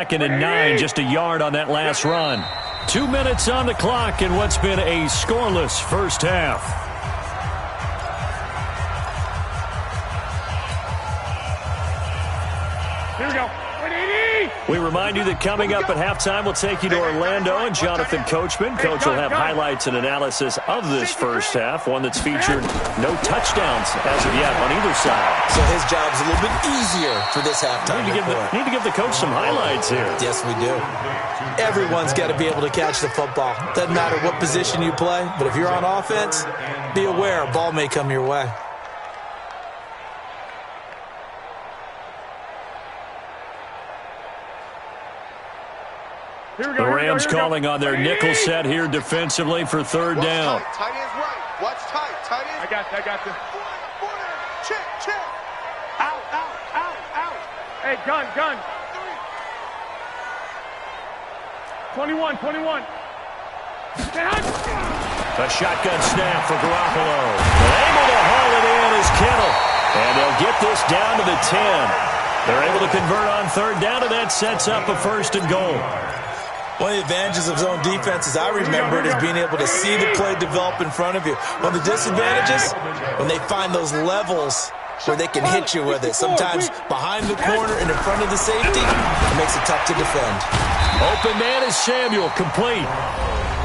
Second and 9, just a yard on that last run. 2 minutes on the clock in what's been a scoreless first half. Here we go. We remind you that coming up at halftime, we'll take you to Orlando and Jonathan Coachman. Coach will have highlights and analysis of this first half, one that's featured no touchdowns as of yet on either side. So his job's a little bit easier for this halftime. Need to give the coach some highlights here. Yes, we do. Everyone's got to be able to catch the football. Doesn't matter what position you play, but if you're on offense, be aware a ball may come your way. The Rams calling on their nickel set here defensively for third down. Tight end's right. Watch tight. Tight end. I got you. Check. Out. Hey, gun. 21. A shotgun snap for Garoppolo. Able to haul it in is Kittle. And they'll get this down to the 10. They're able to convert on third down, and that sets up a first and goal. One of the advantages of zone defense, as I remember it, is being able to see the play develop in front of you. One of the disadvantages, when they find those levels where they can hit you with it. Sometimes behind the corner and in front of the safety, it makes it tough to defend. Open man is Samuel, complete.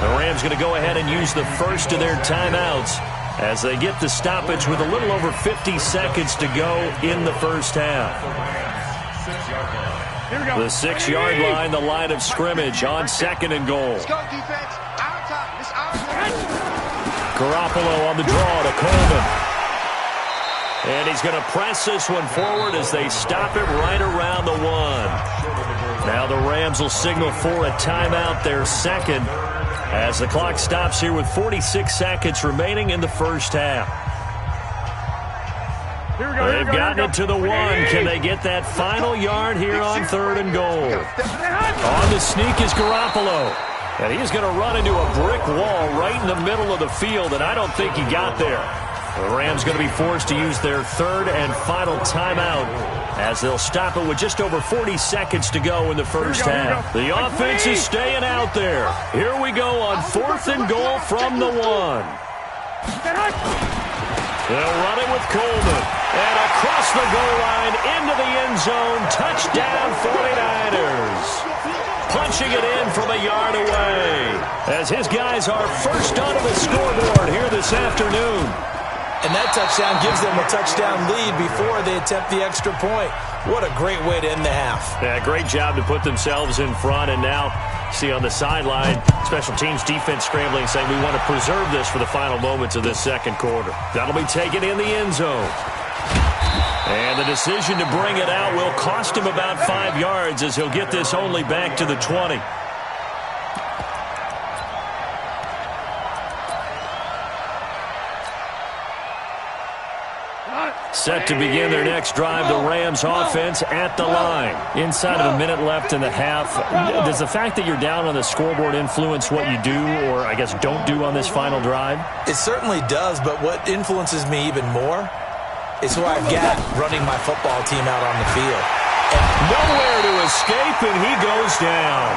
The Rams going to go ahead and use the first of their timeouts as they get the stoppage with a little over 50 seconds to go in the first half. The 6-yard line, the line of scrimmage on second and goal. Let's go, defense. Our time. It's our time. Garoppolo on the draw to Coleman. And he's going to press this one forward as they stop it right around the 1. Now the Rams will signal for a timeout, their second, as the clock stops here with 46 seconds remaining in the first half. They've gotten it to the 1. Can they get that final yard here on third and goal? On the sneak is Garoppolo. And he's going to run into a brick wall right in the middle of the field, and I don't think he got there. The Rams going to be forced to use their third and final timeout as they'll stop it with just over 40 seconds to go in the first half. The offense is staying out there. Here we go on fourth and goal from the 1. They'll run it with Coleman. And across the goal line, into the end zone, touchdown 49ers. Punching it in from a yard away as his guys are first onto the scoreboard here this afternoon. And that touchdown gives them a touchdown lead before they attempt the extra point. What a great way to end the half. Yeah, great job to put themselves in front. And now, see on the sideline, special teams defense scrambling, saying we want to preserve this for the final moments of this second quarter. That'll be taken in the end zone. And the decision to bring it out will cost him about 5 yards as he'll get this only back to the 20. Set to begin their next drive, the Rams offense at the line. Inside of a minute left in the half, does the fact that you're down on the scoreboard influence what you do, or I guess don't do on this final drive? It certainly does, but what influences me even more is who I've got running my football team out on the field. And nowhere to escape, and he goes down.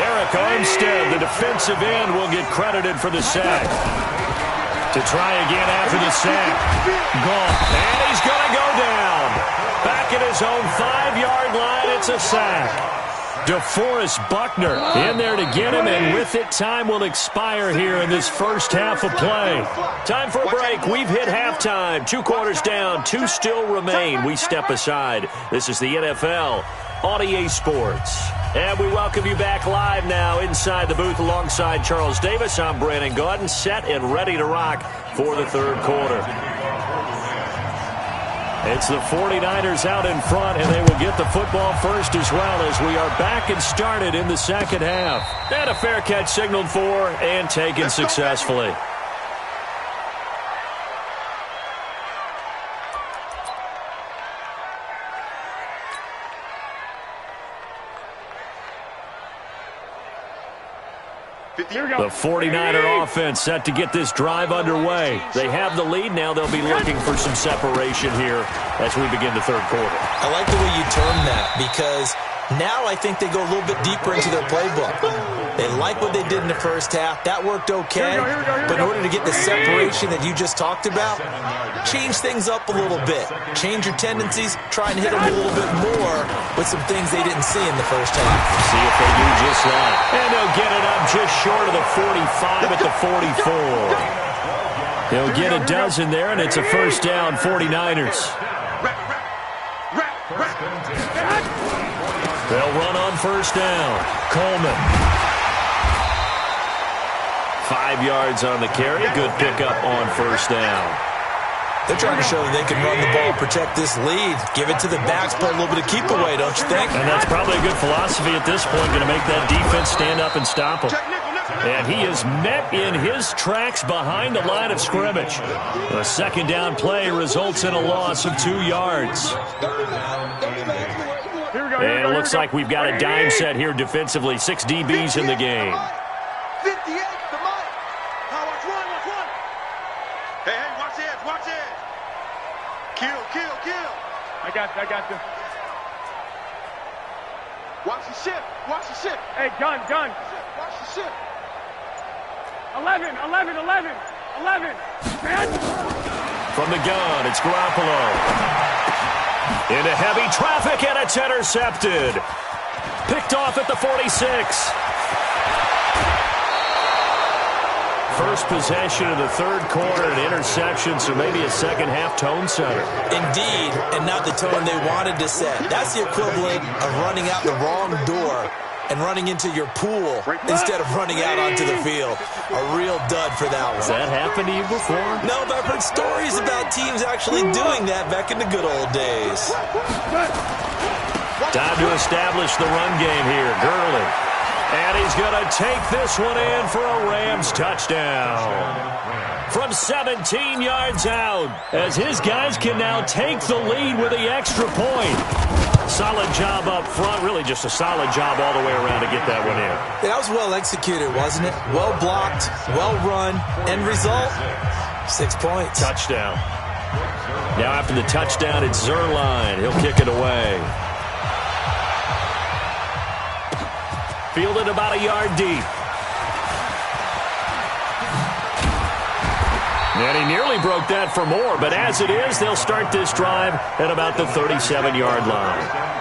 Eric Armstead, the defensive end, will get credited for the sack. To try again after the sack. Gone. And he's going to go down. Back at his own 5-yard line, it's a sack. DeForest Buckner in there to get him, and with it, time will expire here in this first half of play. Time for a break. We've hit halftime. 2 quarters down, 2 still remain. We step aside. This is the NFL on EA Sports. And we welcome you back live now inside the booth alongside Charles Davis. I'm Brandon Gaudin, set and ready to rock for the third quarter. It's the 49ers out in front, and they will get the football first as well as we are back and started in the second half. And a fair catch signaled for and taken successfully. The 49er offense set to get this drive underway. They have the lead. Now they'll be looking for some separation here as we begin the third quarter. I like the way you term that, because Now I think they go a little bit deeper into their playbook. They like what they did in the first half. That worked okay. But in order to get the separation that you just talked about, change things up a little bit. Change your tendencies. Try and hit them a little bit more with some things they didn't see in the first half. See if they do just that. And they'll get it up just short of the 45 at the 44. He'll get a dozen there, and it's a first down, 49ers. They'll run on first down. Coleman. 5 yards on the carry. Good pickup on first down. They're trying to show that they can run the ball, protect this lead. Give it to the backs, play a little bit of keep away, don't you think? And that's probably a good philosophy at this point, going to make that defense stand up and stop him. And he is met in his tracks behind the line of scrimmage. A second down play results in a loss of 2 yards. And it looks like we've got a dime set here defensively. 6 DBs in the game. 58 to Mike. Now watch one. Hey, watch it. Kill. I got you. Watch the ship. Hey, gun. Watch the ship. 11. From the gun, it's Garoppolo. Into heavy traffic, and it's intercepted. Picked off at the 46. First possession of the third quarter, an interception, so maybe a second-half tone setter. Indeed, and not the tone they wanted to set. That's the equivalent of running out the wrong door and running into your pool instead of running out onto the field. A real dud for that one. Has that happened to you before? No, but I've heard stories about teams actually doing that back in the good old days. Time to establish the run game here. Gurley. And he's going to take this one in for a Rams touchdown. From 17 yards out, as his guys can now take the lead with the extra point. Solid job up front, really just a solid job all the way around to get that one in. That was well executed, wasn't it? Well blocked, well run. End result, 6 points. Touchdown. Now after the touchdown, it's Zerline. He'll kick it away. Fielded about a yard deep. And he nearly broke that for more, but as it is, they'll start this drive at about the 37-yard line.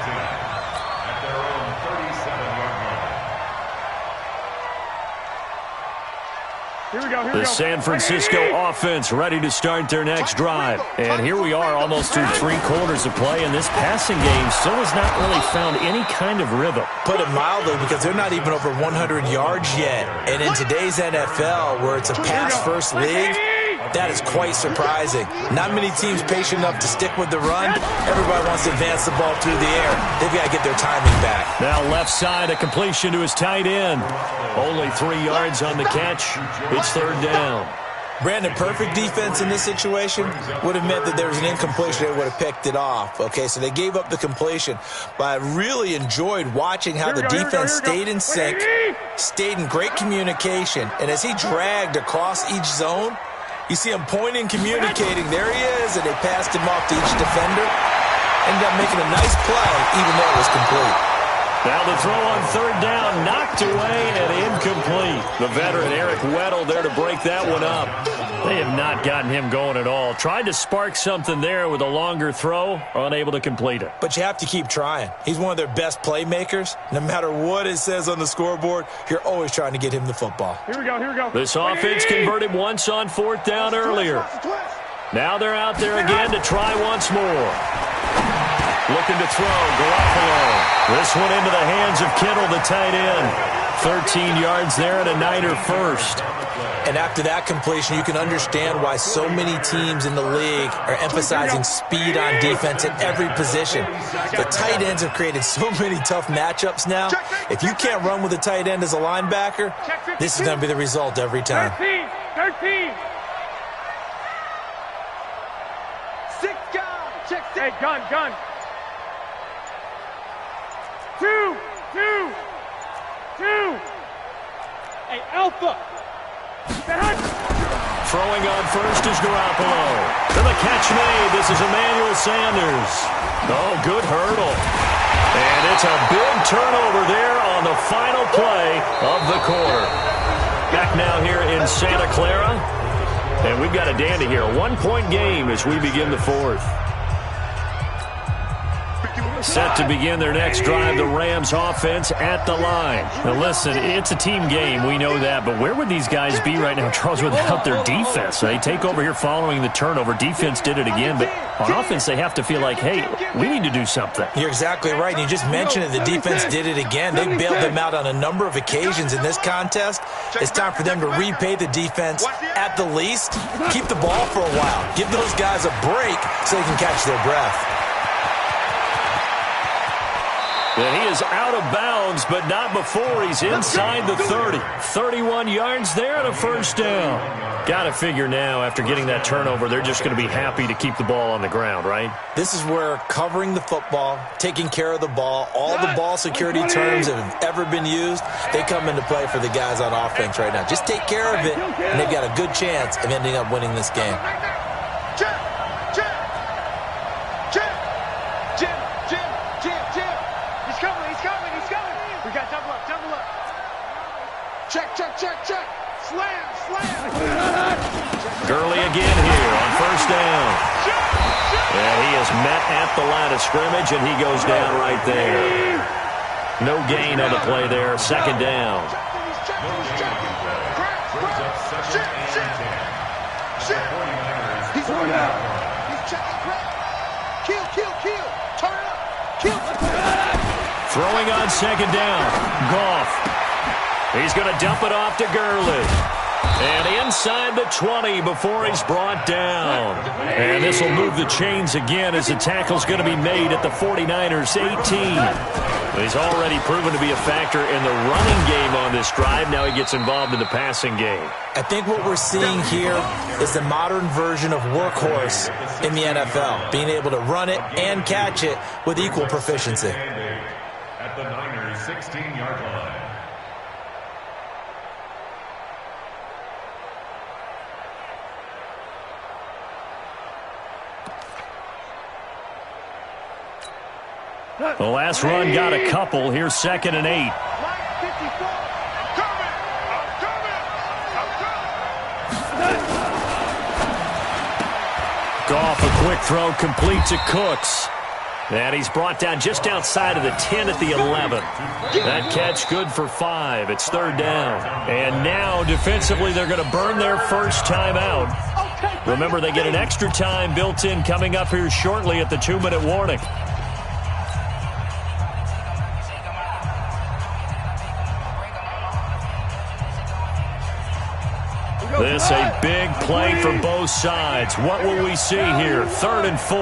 The San Francisco offense ready to start their next drive. And here we are almost through 3 quarters of play, and this passing game still has not really found any kind of rhythm. Put it mildly, because they're not even over 100 yards yet. And in today's NFL, where it's a pass-first league, that is quite surprising. Not many teams patient enough to stick with the run. Everybody wants to advance the ball through the air. They've got to get their timing back. Now left side, a completion to his tight end. Only 3 yards on the catch. It's third down. Brandon, perfect defense in this situation would have meant that there was an incompletion. They would have picked it off. Okay, so they gave up the completion. But I really enjoyed watching how the defense stayed in sync, stayed in great communication, and as he dragged across each zone, you see him pointing, communicating. There he is, and they passed him off to each defender. Ended up making a nice play, even though it was complete. Now the throw on third down, knocked away and incomplete. The veteran Eric Weddle there to break that one up. They have not gotten him going at all. Tried to spark something there with a longer throw, unable to complete it. But you have to keep trying. He's one of their best playmakers. No matter what it says on the scoreboard, you're always trying to get him the football. Here we go. This offense converted once on fourth down earlier. Now they're out there again to try once more. Looking to throw, Garoppolo. This one into the hands of Kittle, the tight end. 13 yards there and a Niner first. And after that completion, you can understand why so many teams in the league are emphasizing speed on defense at every position. The tight ends have created so many tough matchups now. If you can't run with a tight end as a linebacker, this is going to be the result every time. 13. 6 guys. Check 6. Hey, gun. 2. Hey, Alpha. Throwing on first is Garoppolo. To the catch made. This is Emmanuel Sanders. Oh, good hurdle. And it's a big turnover there on the final play of the quarter. Back now here in Santa Clara. And we've got a dandy here. A one-point game as we begin the fourth. Set to begin their next drive, the Rams offense at the line. Now listen, it's a team game, we know that, but where would these guys be right now, Charles, without their defense? They take over here following the turnover. Defense did it again, but on offense they have to feel like, hey, we need to do something. You're exactly right. You just mentioned it. The defense did it again. They bailed them out on a number of occasions in this contest. It's time for them to repay the defense at the least. Keep the ball for a while. Give those guys a break so they can catch their breath. And he is out of bounds, but not before he's inside the 30. 31 yards there and a first down. Got to figure now, after getting that turnover, they're just going to be happy to keep the ball on the ground, right? This is where covering the football, taking care of the ball, all the ball security terms that have ever been used, they come into play for the guys on offense right now. Just take care of it, and they've got a good chance of ending up winning this game. Check. Slam. Gurley again here on first down. And he is met at the line of scrimmage, and he goes down right there. No gain on the play there. Second down. He's running out. He's checking crap. Kill. Turn it up. Kill. Throwing on second down. Goff. He's going to dump it off to Gurley. And inside the 20 before he's brought down. And this will move the chains again as the tackle's going to be made at the 49ers 18. He's already proven to be a factor in the running game on this drive. Now he gets involved in the passing game. I think what we're seeing here is the modern version of workhorse in the NFL, being able to run it and catch it with equal proficiency. At the Niners 16-yard line. The last run got a couple. Here's 2nd and 8. Goff, a quick throw, complete to Cooks. And he's brought down just outside of the 10 at the 11. That catch good for 5. It's 3rd down. And now, defensively, they're going to burn their first time out. Remember, they get an extra time built in coming up here shortly at the 2-minute warning. This a big play for both sides. What will we see here? 3rd and 4.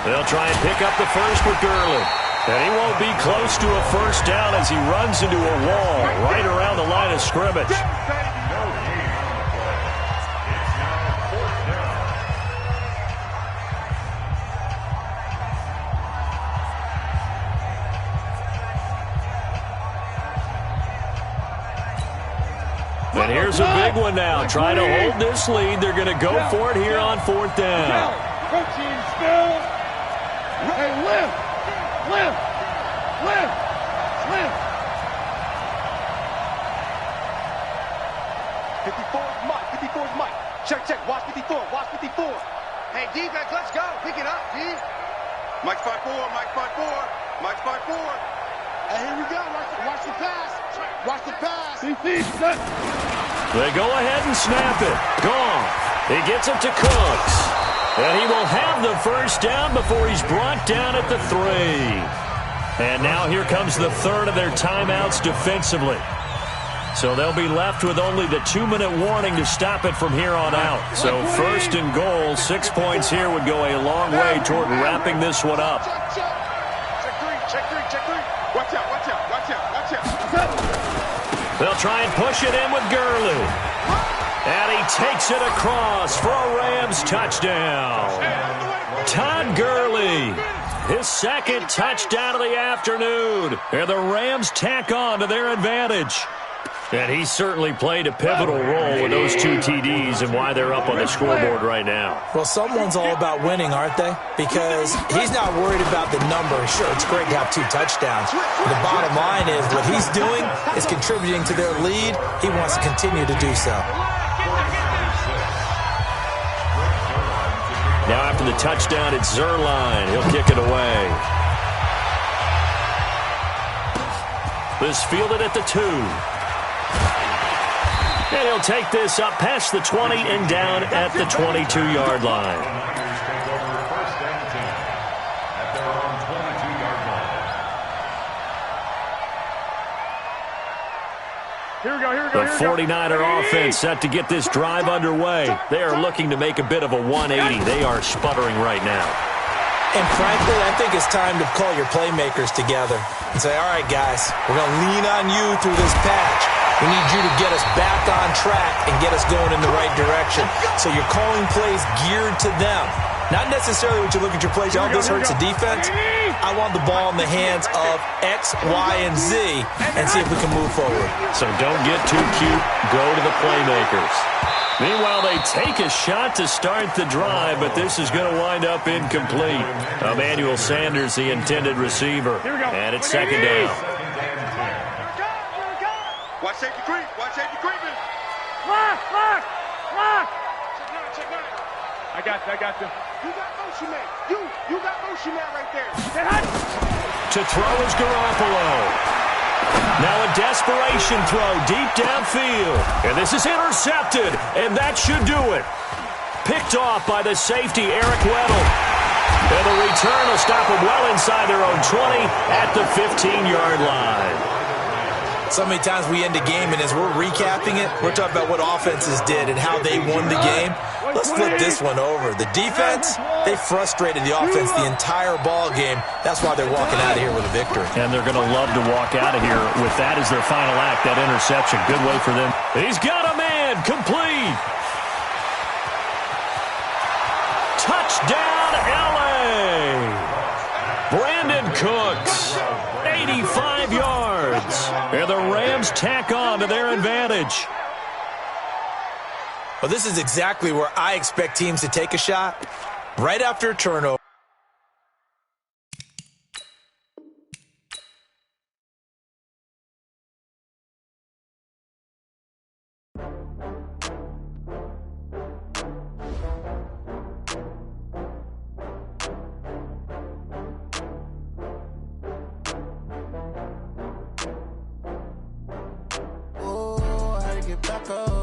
They'll try and pick up the first with Gurley. And he won't be close to a first down as he runs into a wall right around the line of scrimmage. And here's a big one now. Trying to hold this lead. They're going to go for it here on 4th down. Protein spill. Hey, lift. 54's Mike. Check. Watch 54. Hey, defense, let's go. Pick it up, D. Mike's 5'4". And here we go. Watch the pass. They go ahead and snap it. Gone. He gets it to Cooks. And he will have the first down before he's brought down at the 3. And now here comes the 3rd of their timeouts defensively. So they'll be left with only the 2-minute warning to stop it from here on out. So 1st and goal, 6 points here would go a long way toward wrapping this one up. Check three. Watch out. They'll try and push it in with Gurley. And he takes it across for a Rams touchdown. Todd Gurley, his 2nd touchdown of the afternoon. And the Rams tack on to their advantage. And he certainly played a pivotal role with those 2 TDs and why they're up on the scoreboard right now. Well, someone's all about winning, aren't they? Because he's not worried about the number. Sure, it's great to have 2 touchdowns. The bottom line is what he's doing is contributing to their lead. He wants to continue to do so. Now after the touchdown, it's Zerline. He'll kick it away. This fielded at the 2. And he'll take this up past the 20 and down at the 22-yard line. Here we go. The 49er offense set to get this drive underway. They are looking to make a bit of a 180. They are sputtering right now. And frankly, I think it's time to call your playmakers together and say, all right, guys, we're going to lean on you through this patch. We need you to get us back on track and get us going in the right direction. So you're calling plays geared to them. Not necessarily what you look at your plays, oh, this hurts the defense. I want the ball in the hands of X, Y, and Z and see if we can move forward. So don't get too cute. Go to the playmakers. Meanwhile, they take a shot to start the drive, but this is going to wind up incomplete. Emmanuel Sanders, the intended receiver. And it's second down. Watch safety creep. Watch safety creeping. Lock. I got you. You got motion man. You got motion man right there. To throw is Garoppolo. Now a desperation throw deep downfield. And this is intercepted, and that should do it. Picked off by the safety, Eric Weddle. And the return will stop them well inside their own 20 at the 15-yard line. So many times we end a game, and as we're recapping it, we're talking about what offenses did and how they won the game. Let's flip this one over. The defense, they frustrated the offense the entire ball game. That's why they're walking out of here with a victory. And they're going to love to walk out of here with that as their final act, that interception. Good way for them. He's got a man, complete. Touchdown, L.A. Brandon Cooks, 85 yards. And the Rams tack on to their advantage. Well, this is exactly where I expect teams to take a shot. Right after a turnover. Oh, how to get back up.